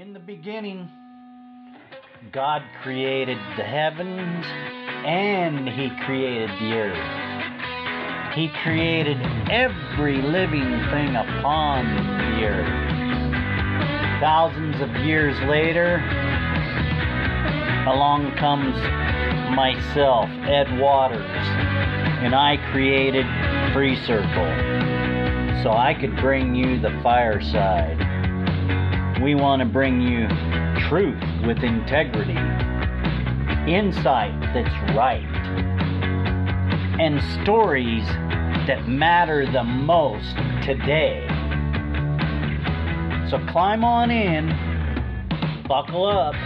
In the beginning, God created the heavens and He created the earth. He created every living thing upon the earth. Thousands of years later, along comes myself, Ed Waters, and I created FreeCircle so I could bring you the fireside. We want to bring you truth with integrity, insight that's right, and stories that matter the most today. So climb on in, buckle up,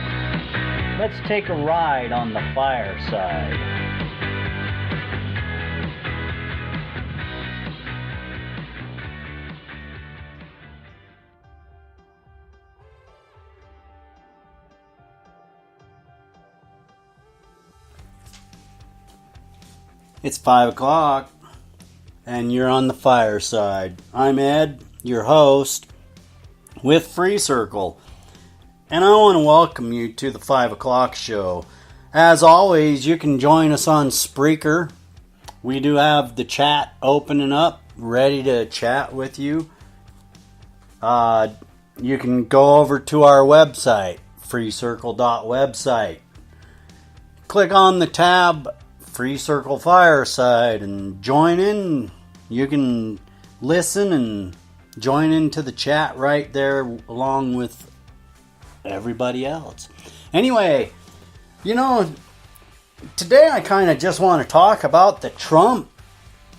let's take a ride on the fireside. It's 5 o'clock, and you're on the fireside. I'm Ed, your host, with FreeCircle, and I want to welcome you to the 5 o'clock show. As always, you can join us on Spreaker. We do have the chat opening up, ready to chat with you. You can go over to our website, freecircle.website. Click on the tab FreeCircle Fireside and join in. You can listen and join into the chat right there along with everybody else. Anyway, today I kind of just want to talk about the Trump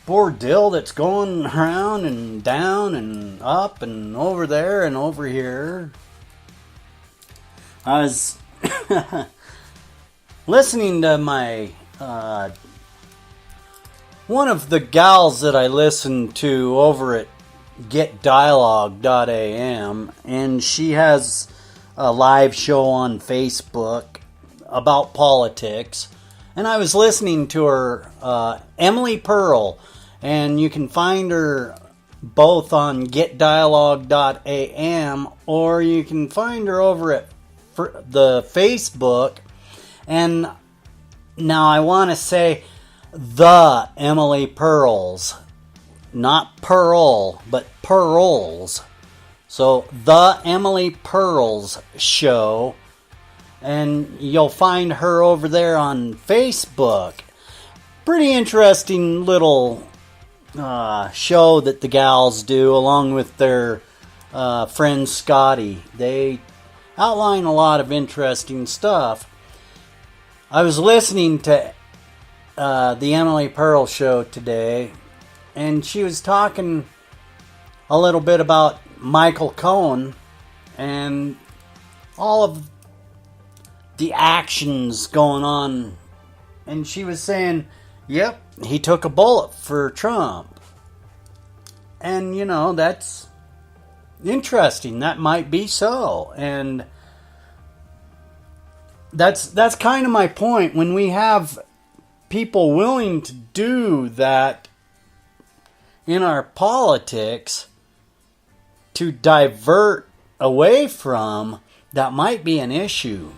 ordeal that's going around and down and up and over there and over here. I was listening to my one of the gals that I listen to over at getdialogue.am, and she has a live show on Facebook about politics, and I was listening to her, Emily Pearl, and you can find her both on getdialogue.am, or you can find her over at the Facebook. And now I want to say the Emily Pearls, not Pearl, but Pearls. So the Emily Pearls show, and you'll find her over there on Facebook. Pretty interesting little show that the gals do along with their friend Scotty. They outline a lot of interesting stuff. I was listening to the Emily Pearl show today, and she was talking a little bit about Michael Cohen and all of the actions going on. And she was saying, yep, he took a bullet for Trump. And, that's interesting. That might be so. And that's kind of my point. When we have people willing to do that in our politics to divert away from, that might be an issue.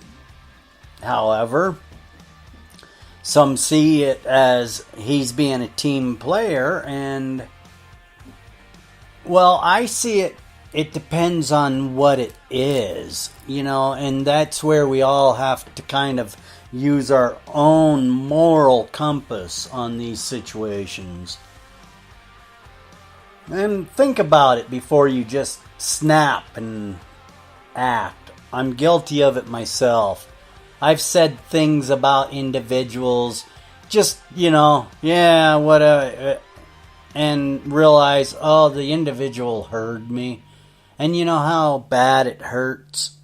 However, some see it as he's being a team player, and well, I see it depends on what it is, and that's where we all have to kind of use our own moral compass on these situations. And think about it before you just snap and act. I'm guilty of it myself. I've said things about individuals, just, yeah, whatever, and realize, the individual heard me. And you know how bad it hurts?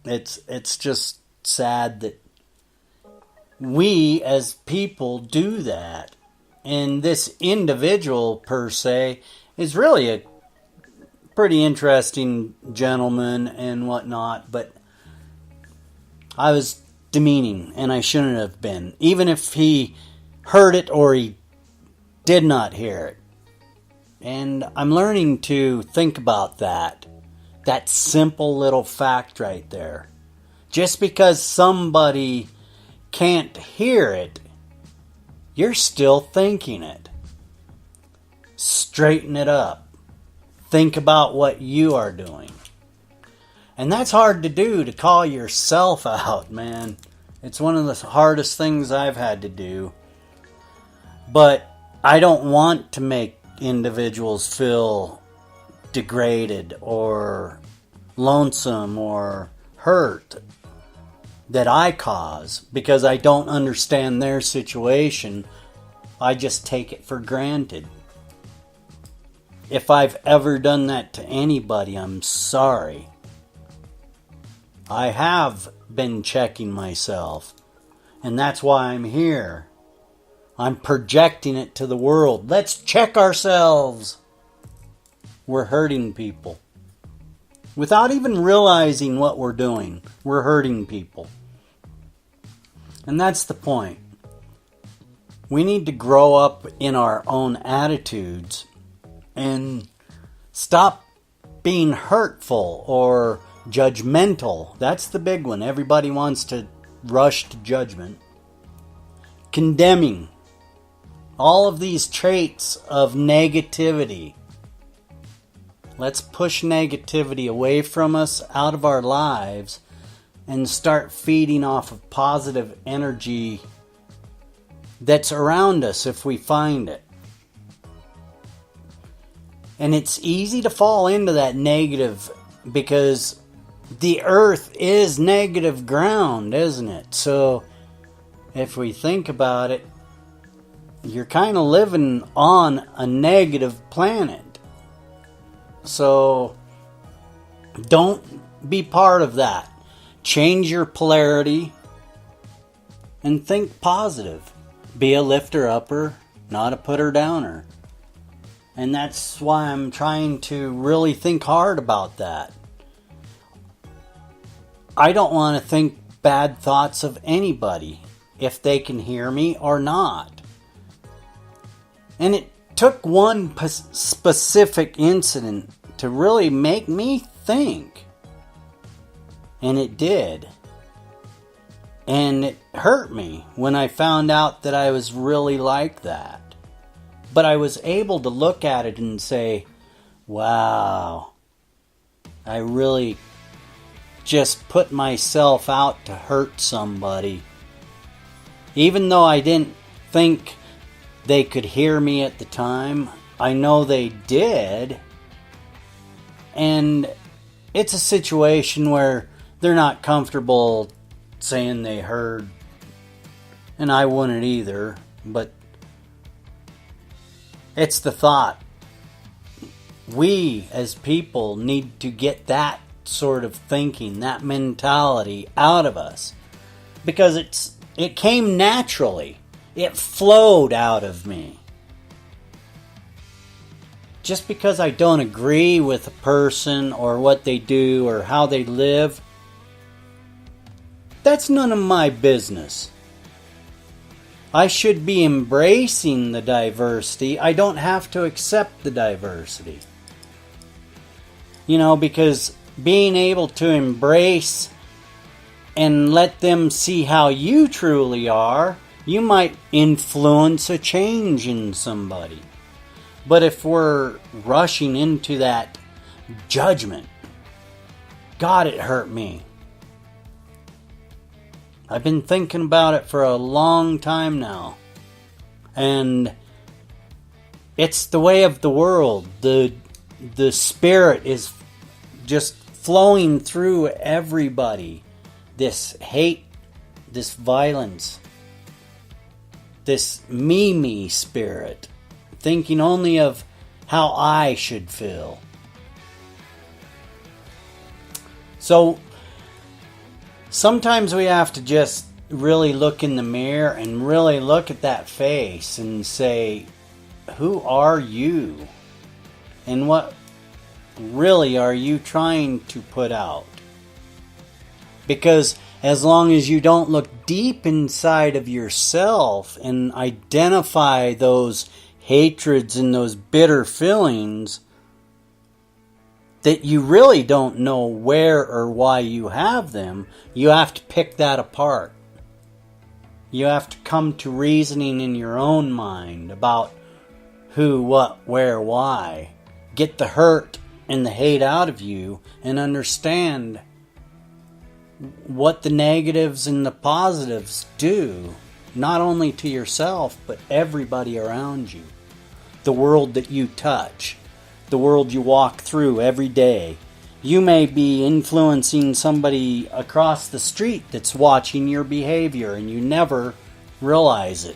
It's just sad that we as people do that. And this individual, per se, is really a pretty interesting gentleman and whatnot, but I was demeaning, and I shouldn't have been. Even if he heard it or he did not hear it. And I'm learning to think about that That simple little fact right there. Just because somebody can't hear it, you're still thinking it. Straighten it up. Think about what you are doing. And that's hard to do, to call yourself out, man. It's one of the hardest things I've had to do. But I don't want to make individuals feel degraded or lonesome or hurt that I cause because I don't understand their situation. I just take it for granted. If I've ever done that to anybody, I'm sorry. I have been checking myself, and that's why I'm here. I'm projecting it to the world. Let's check ourselves. We're hurting people. Without even realizing what we're doing, we're hurting people. And that's the point. We need to grow up in our own attitudes and stop being hurtful or judgmental. That's the big one. Everybody wants to rush to judgment. Condemning. All of these traits of negativity. Let's push negativity away from us, out of our lives, and start feeding off of positive energy that's around us if we find it. And it's easy to fall into that negative because the earth is negative ground, isn't it? So if we think about it, you're kind of living on a negative planet. So don't be part of that. Change your polarity and think positive. Be a lifter-upper, not a putter-downer. And that's why I'm trying to really think hard about that. I don't want to think bad thoughts of anybody, if they can hear me or not. And it took one specific incident to really make me think. And it did. And it hurt me when I found out that I was really like that. But I was able to look at it and say, wow, I really just put myself out to hurt somebody. Even though I didn't think they could hear me at the time, I know they did. And it's a situation where they're not comfortable saying they heard. And I wouldn't either, but it's the thought. We as people need to get that sort of thinking, that mentality out of us. Because it came naturally. It flowed out of me. Just because I don't agree with a person or what they do or how they live, that's none of my business. I should be embracing the diversity. I don't have to accept the diversity. Because being able to embrace and let them see how you truly are, you might influence a change in somebody. But if we're rushing into that judgment, God, it hurt me. I've been thinking about it for a long time now. And it's the way of the world. The spirit is just flowing through everybody. This hate, this violence, this me spirit, thinking only of how I should feel. So sometimes we have to just really look in the mirror and really look at that face and say, who are you? And what really are you trying to put out? Because as long as you don't look deep inside of yourself and identify those hatreds and those bitter feelings, that you really don't know where or why you have them, you have to pick that apart. You have to come to reasoning in your own mind about who, what, where, why. Get the hurt and the hate out of you and understand what the negatives and the positives do, not only to yourself, but everybody around you. The world that you touch, the world you walk through every day. You may be influencing somebody across the street that's watching your behavior and you never realize it.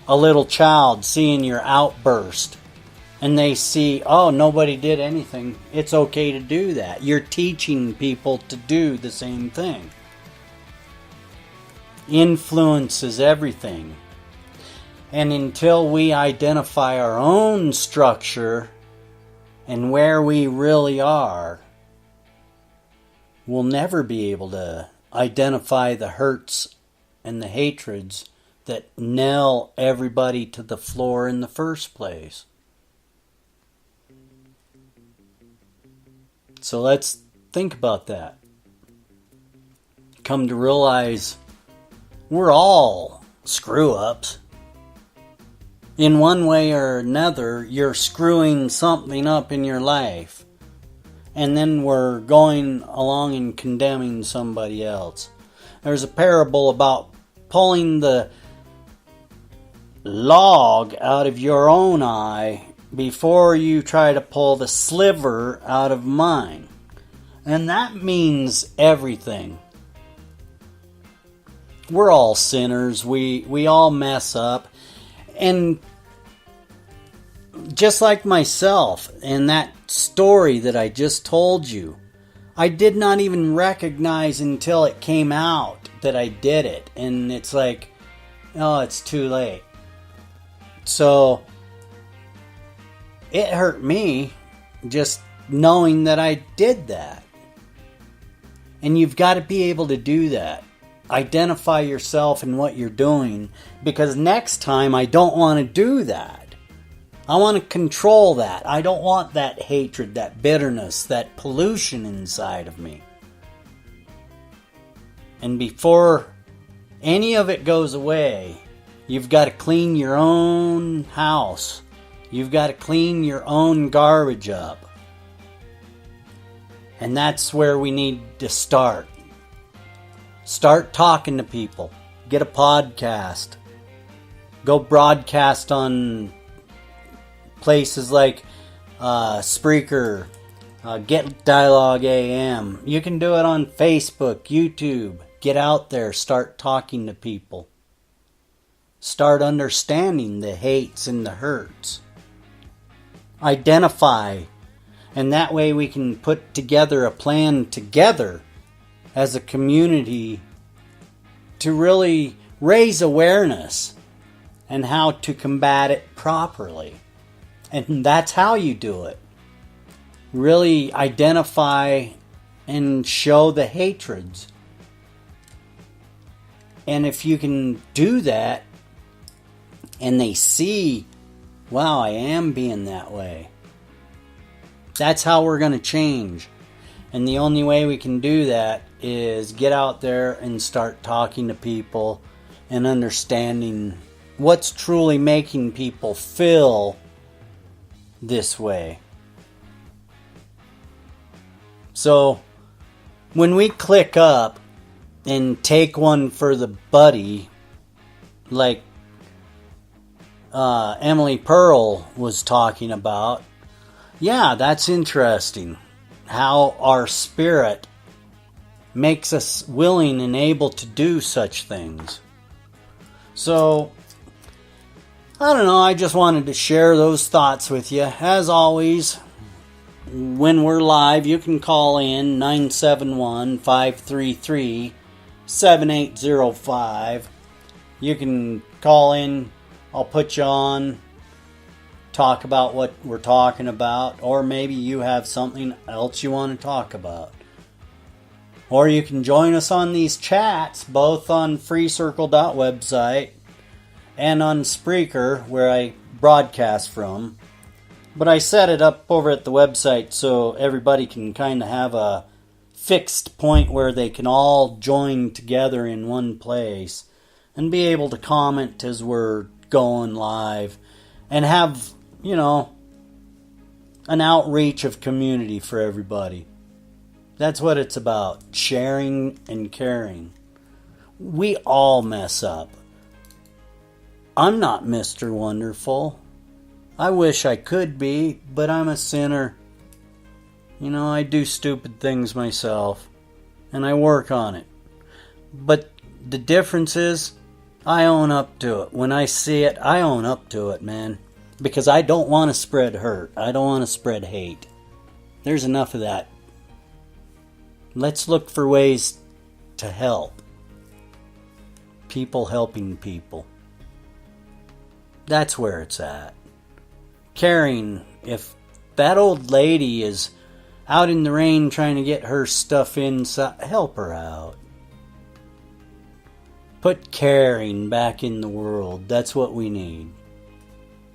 A little child seeing your outburst and they see, oh, nobody did anything. It's okay to do that. You're teaching people to do the same thing. Influence is everything. And until we identify our own structure and where we really are, we'll never be able to identify the hurts and the hatreds that nail everybody to the floor in the first place. So let's think about that. Come to realize we're all screw-ups. In one way or another, you're screwing something up in your life. And then we're going along and condemning somebody else. There's a parable about pulling the log out of your own eye before you try to pull the sliver out of mine. And that means everything. We're all sinners. We all mess up. And just like myself in that story that I just told you, I did not even recognize until it came out that I did it. And it's like, oh, it's too late. So it hurt me just knowing that I did that. And you've got to be able to do that. Identify yourself and what you're doing, because next time I don't want to do that. I want to control that. I don't want that hatred, that bitterness, that pollution inside of me. And before any of it goes away, you've got to clean your own house. You've got to clean your own garbage up. And that's where we need to start. Start talking to people. Get a podcast. Go broadcast on places like Spreaker, Get Dialogue AM. You can do it on Facebook, YouTube. Get out there. Start talking to people. Start understanding the hates and the hurts. Identify. And that way we can put together a plan together as a community to really raise awareness and how to combat it properly. And that's how you do it. Really identify and show the hatreds. And if you can do that and they see, wow, I am being that way, that's how we're going to change. And the only way we can do that is get out there and start talking to people and understanding what's truly making people feel this way. So when we click up and take one for the buddy, like Emily Pearl was talking about, yeah, that's interesting. How our spirit makes us willing and able to do such things. So, I don't know, I just wanted to share those thoughts with you. As always, when we're live, you can call in 971-533-7805. You can call in, I'll put you on, talk about what we're talking about, or maybe you have something else you want to talk about. Or you can join us on these chats, both on FreeCircle.website and on Spreaker, where I broadcast from. But I set it up over at the website so everybody can kind of have a fixed point where they can all join together in one place and be able to comment as we're going live and have, an outreach of community for everybody. That's what it's about, sharing and caring. We all mess up. I'm not Mr. Wonderful. I wish I could be, but I'm a sinner. I do stupid things myself, and I work on it. But the difference is, I own up to it. When I see it, I own up to it, man. Because I don't want to spread hurt. I don't want to spread hate. There's enough of that. Let's look for ways to help. People helping people. That's where it's at. Caring. If that old lady is out in the rain trying to get her stuff inside, help her out. Put caring back in the world. That's what we need.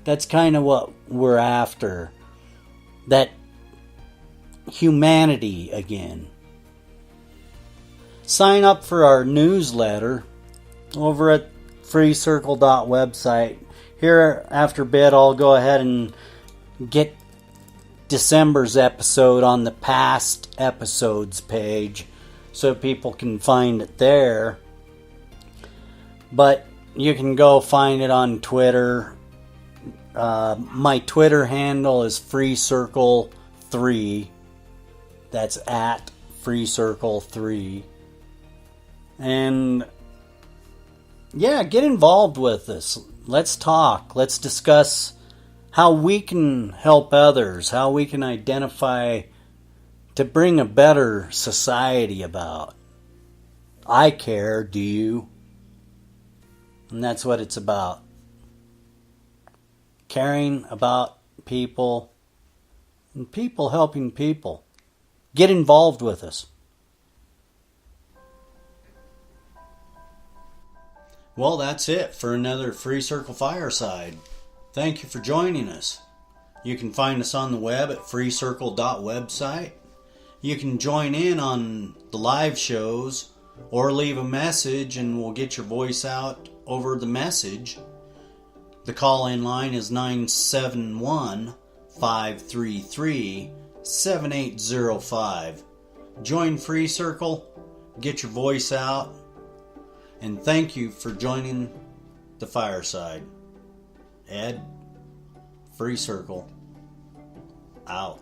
That's kind of what we're after. That humanity again. Sign up for our newsletter over at FreeCircle.website. Here after a bit, I'll go ahead and get December's episode on the past episodes page so people can find it there. But you can go find it on Twitter. My Twitter handle is FreeCircle3. That's at FreeCircle3. And yeah, get involved with us. Let's talk. Let's discuss how we can help others, how we can identify to bring a better society about. I care, do you? And that's what it's about. Caring about people and people helping people. Get involved with us. Well, that's it for another Free Circle Fireside. Thank you for joining us. You can find us on the web at FreeCircle.website. You can join in on the live shows or leave a message and we'll get your voice out over the message. The call-in line is 971-533-7805. Join Free Circle, get your voice out, and thank you for joining the fireside. Ed, Free Circle, out.